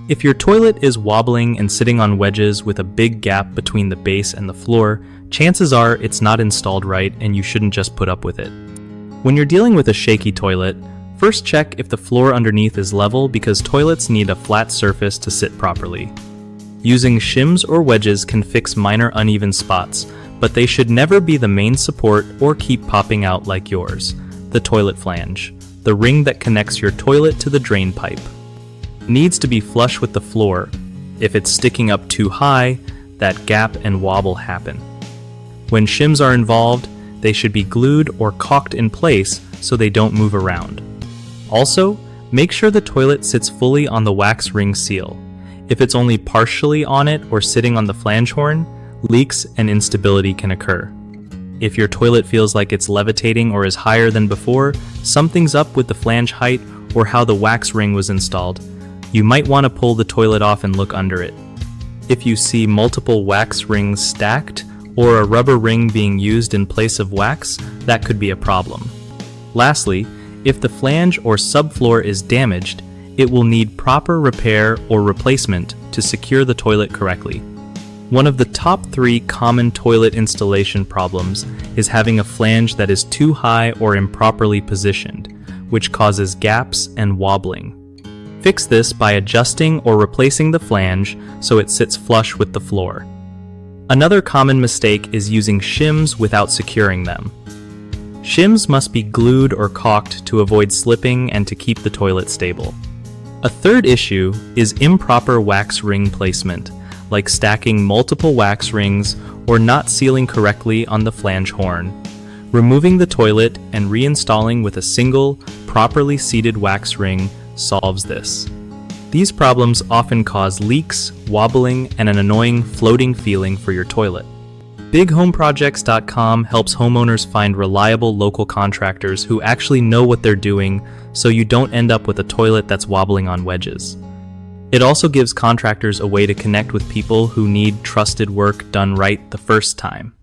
If your toilet is wobbling and sitting on wedges with a big gap between the base and the floor, chances are it's not installed right and you shouldn't just put up with it. When you're dealing with a shaky toilet, first check if the floor underneath is level because toilets need a flat surface to sit properly. Using shims or wedges can fix minor uneven spots, but they should never be the main support or keep popping out like yours. The toilet flange, the ring that connects your toilet to the drain pipe, needs to be flush with the floor. If it's sticking up too high, that gap and wobble happen. When shims are involved, they should be glued or caulked in place so they don't move around. Also, make sure the toilet sits fully on the wax ring seal. If it's only partially on it or sitting on the flange horn, leaks and instability can occur. If your toilet feels like it's levitating or is higher than before, something's up with the flange height or how the wax ring was installed. You might want to pull the toilet off and look under it. If you see multiple wax rings stacked or a rubber ring being used in place of wax, that could be a problem. Lastly, if the flange or subfloor is damaged, it will need proper repair or replacement to secure the toilet correctly. One of the top 3 common toilet installation problems is having a flange that is too high or improperly positioned, which causes gaps and wobbling. Fix this by adjusting or replacing the flange so it sits flush with the floor. Another common mistake is using shims without securing them. Shims must be glued or caulked to avoid slipping and to keep the toilet stable. A third issue is improper wax ring placement, like stacking multiple wax rings or not sealing correctly on the flange horn. Removing the toilet and reinstalling with a single, properly seated wax ring solves this. These problems often cause leaks, wobbling, and an annoying floating feeling for your toilet. BigHomeProjects.com helps homeowners find reliable local contractors who actually know what they're doing so you don't end up with a toilet that's wobbling on wedges. It also gives contractors a way to connect with people who need trusted work done right the first time.